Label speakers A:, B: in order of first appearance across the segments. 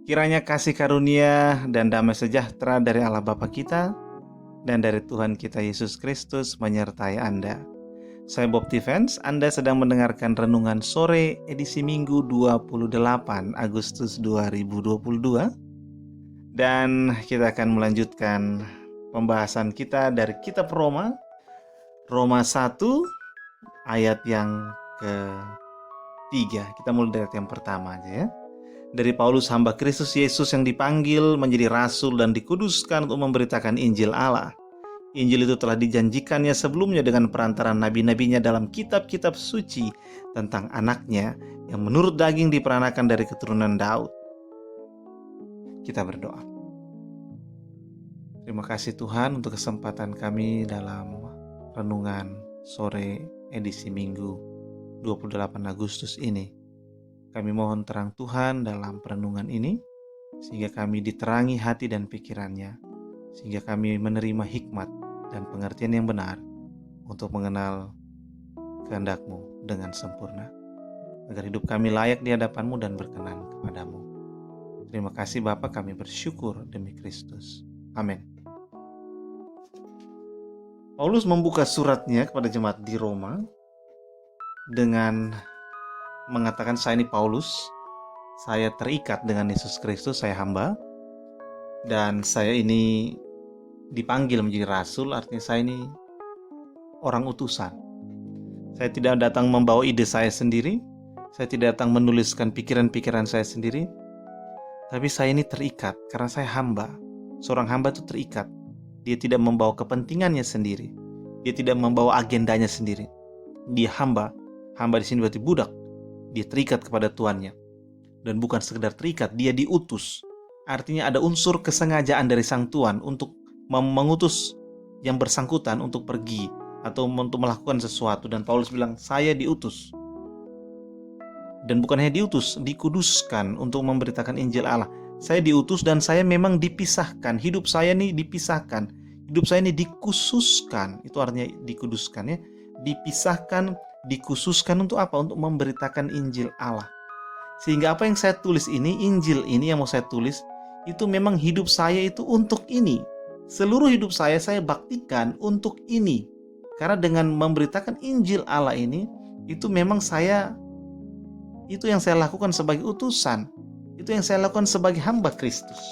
A: Kiranya kasih karunia dan damai sejahtera dari Allah Bapa kita dan dari Tuhan kita Yesus Kristus menyertai Anda. Saya Bob Tivens, Anda sedang mendengarkan Renungan Sore edisi Minggu 28 Agustus 2022. Dan kita akan melanjutkan pembahasan kita dari kitab Roma 1 ayat yang ke-3. Kita mulai dari yang pertama aja ya. Dari Paulus, hamba Kristus Yesus yang dipanggil menjadi rasul dan dikuduskan untuk memberitakan Injil Allah. Injil itu telah dijanjikannya sebelumnya dengan perantaran nabi-nabinya dalam kitab-kitab suci tentang anaknya yang menurut daging diperanakan dari keturunan Daud. Kita berdoa. Terima kasih Tuhan untuk kesempatan kami dalam renungan sore edisi Minggu 28 Agustus ini. Kami mohon terang Tuhan dalam perenungan ini, sehingga kami diterangi hati dan pikirannya, sehingga kami menerima hikmat dan pengertian yang benar untuk mengenal kehendak-Mu dengan sempurna, agar hidup kami layak di hadapan-Mu dan berkenan kepadamu. Terima kasih Bapa, kami bersyukur demi Kristus. Amin. Paulus membuka suratnya kepada jemaat di Roma dengan mengatakan, saya ini Paulus, saya terikat dengan Yesus Kristus, saya hamba, dan saya ini dipanggil menjadi rasul, artinya saya ini orang utusan. Saya tidak datang membawa ide saya sendiri, saya tidak datang menuliskan pikiran-pikiran saya sendiri, tapi saya ini terikat karena saya hamba. Seorang hamba itu terikat, dia tidak membawa kepentingannya sendiri, dia tidak membawa agendanya sendiri. Dia hamba di sini berarti budak. Dia terikat kepada tuannya. Dan bukan sekedar terikat, dia diutus. Artinya ada unsur kesengajaan dari sang tuan untuk mengutus yang bersangkutan untuk pergi atau untuk melakukan sesuatu. Dan Paulus bilang, saya diutus. Dan bukan hanya diutus, dikuduskan untuk memberitakan Injil Allah. Saya diutus dan saya memang dipisahkan. Hidup saya ini dipisahkan. Hidup saya ini dikhususkan. Itu artinya dikuduskan ya. Dipisahkan, dikhususkan untuk apa? Untuk memberitakan Injil Allah. Sehingga apa yang saya tulis ini, Injil ini yang mau saya tulis, itu memang hidup saya itu untuk ini. Seluruh hidup saya baktikan untuk ini. Karena dengan memberitakan Injil Allah ini, itu memang itu yang saya lakukan sebagai utusan. Itu yang saya lakukan sebagai hamba Kristus.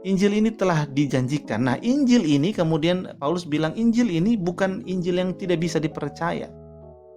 A: Injil ini telah dijanjikan. Nah, Injil ini kemudian Paulus bilang, Injil ini bukan Injil yang tidak bisa dipercaya.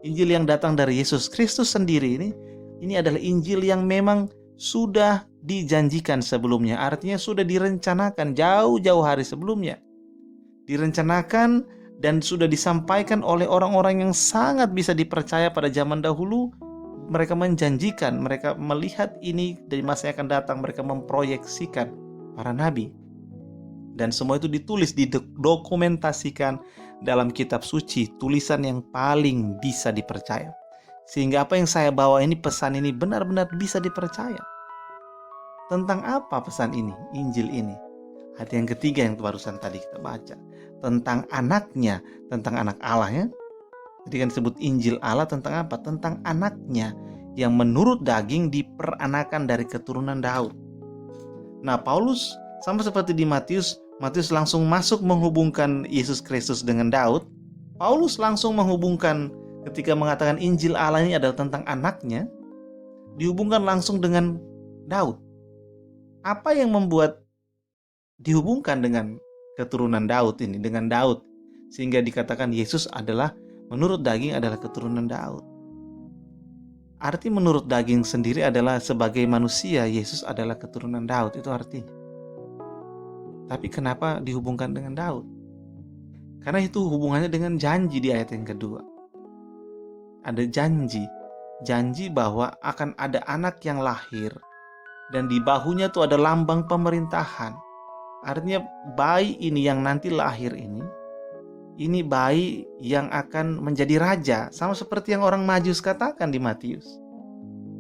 A: Injil yang datang dari Yesus Kristus sendiri ini adalah Injil yang memang sudah dijanjikan sebelumnya. Artinya sudah direncanakan jauh-jauh hari sebelumnya. Direncanakan dan sudah disampaikan oleh orang-orang yang sangat bisa dipercaya pada zaman dahulu. Mereka menjanjikan, mereka melihat ini dari masa yang akan datang, mereka memproyeksikan para nabi. Dan semua itu ditulis, didokumentasikan dalam kitab suci, tulisan yang paling bisa dipercaya. Sehingga apa yang saya bawa ini, pesan ini benar-benar bisa dipercaya. Tentang apa pesan ini, Injil ini? Ayat yang ketiga yang barusan tadi kita baca. Tentang anaknya, tentang anak Allah ya. Jadi kan disebut Injil Allah tentang apa? Tentang anaknya yang menurut daging diperanakan dari keturunan Daud. Nah, Paulus sama seperti di Matius langsung masuk menghubungkan Yesus Kristus dengan Daud. Paulus langsung menghubungkan ketika mengatakan Injil Allah ini adalah tentang anaknya, dihubungkan langsung dengan Daud. Apa yang membuat dihubungkan dengan keturunan Daud ini, dengan Daud, sehingga dikatakan Yesus adalah menurut daging adalah keturunan Daud. Arti menurut daging sendiri adalah sebagai manusia, Yesus adalah keturunan Daud, itu artinya. Tapi kenapa dihubungkan dengan Daud? Karena itu hubungannya dengan janji di ayat yang kedua. Ada janji bahwa akan ada anak yang lahir dan di bahunya itu ada lambang pemerintahan. Artinya bayi ini yang nanti lahir ini bayi yang akan menjadi raja, sama seperti yang orang Majus katakan di Matius.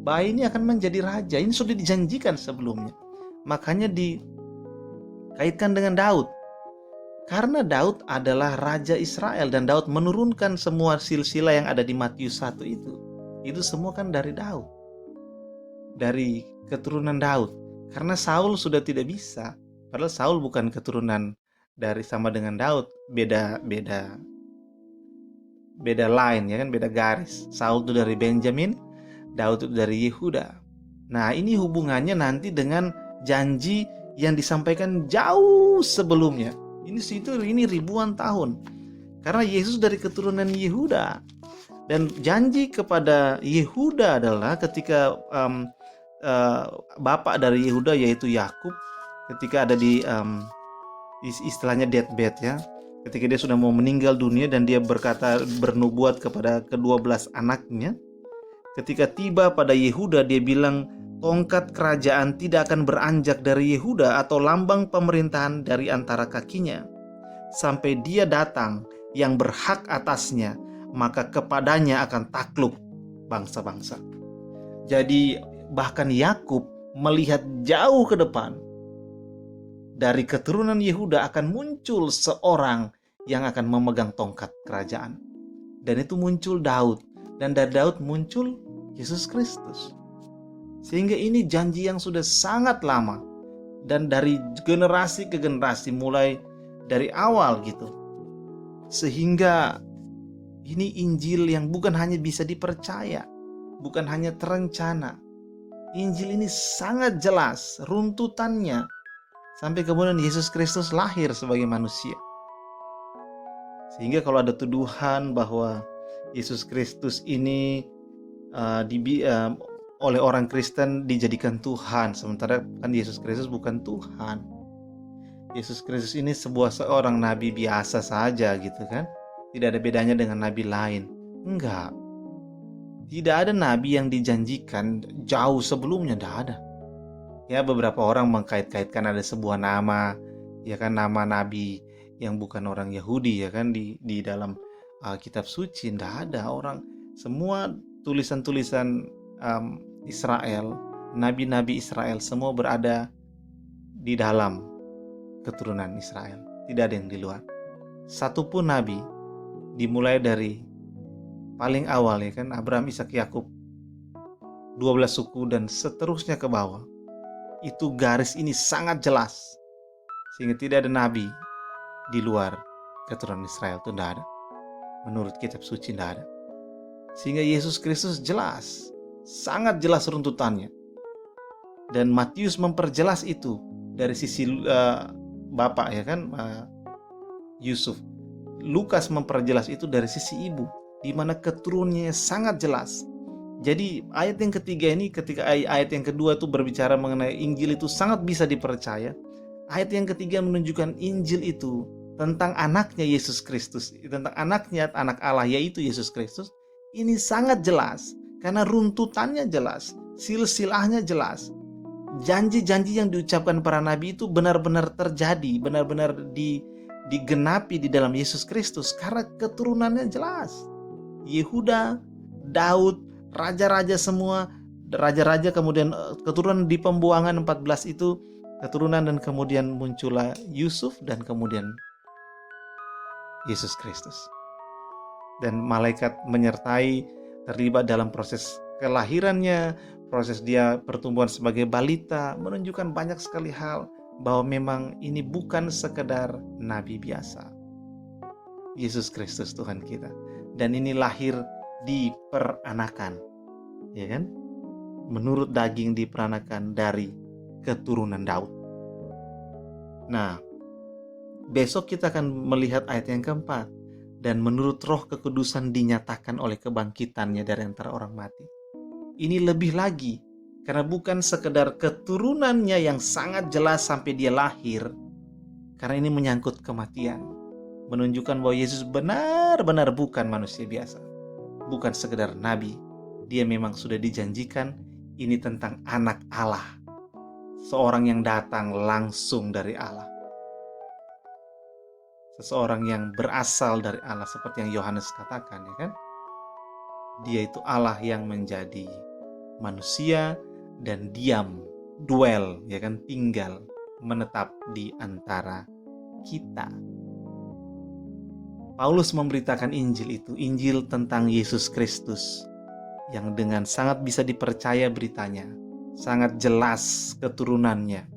A: Bayi ini akan menjadi raja, ini sudah dijanjikan sebelumnya. Makanya dikaitkan dengan Daud. Karena Daud adalah raja Israel dan Daud menurunkan semua silsilah yang ada di Matius 1 itu. Itu semua kan dari Daud. dari keturunan Daud. Karena Saul sudah tidak bisa. Padahal Saul bukan keturunan dari sama dengan Daud, beda line ya kan, beda garis. Saul itu dari Benjamin, Daud itu dari Yehuda. Nah, ini hubungannya nanti dengan janji yang disampaikan jauh sebelumnya. Ini ribuan tahun. Karena Yesus dari keturunan Yehuda. Dan janji kepada Yehuda adalah ketika bapak dari Yehuda yaitu Yakub, ketika ada di istilahnya deathbed ya, ketika dia sudah mau meninggal dunia dan dia bernubuat kepada ke-12 anaknya, ketika tiba pada Yehuda dia bilang, tongkat kerajaan tidak akan beranjak dari Yehuda atau lambang pemerintahan dari antara kakinya sampai dia datang yang berhak atasnya, maka kepadanya akan takluk bangsa-bangsa. Jadi bahkan Yakub melihat jauh ke depan, dari keturunan Yehuda akan muncul seorang yang akan memegang tongkat kerajaan. Dan itu muncul Daud. Dan dari Daud muncul Yesus Kristus. Sehingga ini janji yang sudah sangat lama. Dan dari generasi ke generasi, mulai dari awal gitu. Sehingga ini Injil yang bukan hanya bisa dipercaya, bukan hanya terencana. Injil ini sangat jelas runtutannya. Sampai kemudian Yesus Kristus lahir sebagai manusia. Sehingga kalau ada tuduhan bahwa Yesus Kristus ini oleh orang Kristen dijadikan Tuhan, sementara kan Yesus Kristus bukan Tuhan. Yesus Kristus ini seorang nabi biasa saja gitu kan. Tidak ada bedanya dengan nabi lain. Enggak. Tidak ada nabi yang dijanjikan jauh sebelumnya, tidak ada. Ya, beberapa orang mengkait-kaitkan ada sebuah nama, ya kan, nama nabi yang bukan orang Yahudi ya kan, di dalam kitab suci. Tidak ada orang, semua tulisan-tulisan Israel, nabi-nabi Israel semua berada di dalam keturunan Israel, tidak ada yang di luar. Satupun nabi, dimulai dari paling awal ya kan, Abraham, Ishak, Yakub, 12 suku dan seterusnya ke bawah. Itu garis ini sangat jelas, sehingga tidak ada nabi di luar keturunan Israel, itu tidak ada. Menurut kitab suci tidak ada. Sehingga Yesus Kristus jelas, sangat jelas runtutannya. Dan Matius memperjelas itu dari sisi bapak ya kan, Yusuf. Lukas memperjelas itu dari sisi ibu, di mana keturunannya sangat jelas. Jadi ayat yang ketiga ini, ketika ayat yang kedua itu berbicara mengenai Injil itu sangat bisa dipercaya. Ayat yang ketiga menunjukkan Injil itu tentang anaknya Yesus Kristus, tentang anaknya, anak Allah yaitu Yesus Kristus. Ini sangat jelas karena runtutannya jelas, silsilahnya jelas. Janji-janji yang diucapkan para nabi itu benar-benar terjadi, benar-benar digenapi di dalam Yesus Kristus karena keturunannya jelas. Yehuda, Daud, raja-raja semua, raja-raja, kemudian keturunan di pembuangan 14 itu keturunan, dan kemudian muncullah Yusuf dan kemudian Yesus Kristus. Dan malaikat menyertai, terlibat dalam proses kelahirannya, proses dia pertumbuhan sebagai balita, menunjukkan banyak sekali hal bahwa memang ini bukan sekedar nabi biasa. Yesus Kristus Tuhan kita. Dan ini lahir diperanakan, ya kan? Menurut daging diperanakan dari keturunan Daud. Nah, besok kita akan melihat ayat yang keempat. Dan menurut Roh Kekudusan dinyatakan oleh kebangkitannya dari antara orang mati. Ini lebih lagi, karena bukan sekedar keturunannya yang sangat jelas sampai dia lahir, karena ini menyangkut kematian, menunjukkan bahwa Yesus benar-benar bukan manusia biasa, bukan sekedar nabi. Dia memang sudah dijanjikan. Ini tentang anak Allah, seorang yang datang langsung dari Allah, seseorang yang berasal dari Allah, seperti yang Yohanes katakan ya kan. Dia itu Allah yang menjadi manusia dan diam, dwell ya kan, tinggal, menetap di antara kita. Paulus memberitakan Injil itu, Injil tentang Yesus Kristus, yang dengan sangat bisa dipercaya beritanya. sangat jelas keturunannya,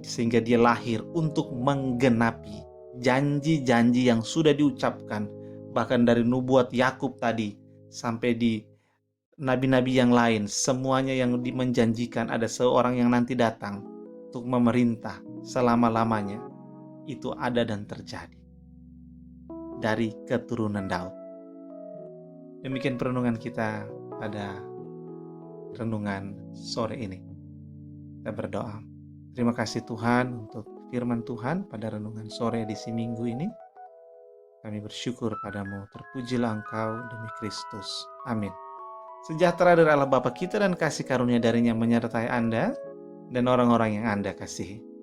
A: sehingga dia lahir untuk menggenapi janji-janji yang sudah diucapkan, bahkan dari nubuat Yakub tadi sampai di nabi-nabi yang lain, semuanya yang menjanjikan ada seorang yang nanti datang untuk memerintah selama-lamanya, itu ada dan terjadi dari keturunan Daud. Demikian perenungan kita pada renungan sore ini. Kita berdoa. Terima kasih Tuhan untuk firman Tuhan pada renungan sore edisi Minggu ini. Kami bersyukur padamu, terpujilah Engkau demi Kristus. Amin. Sejahtera dari Allah Bapa kita dan kasih karunia darinya menyertai Anda dan orang-orang yang Anda kasihi.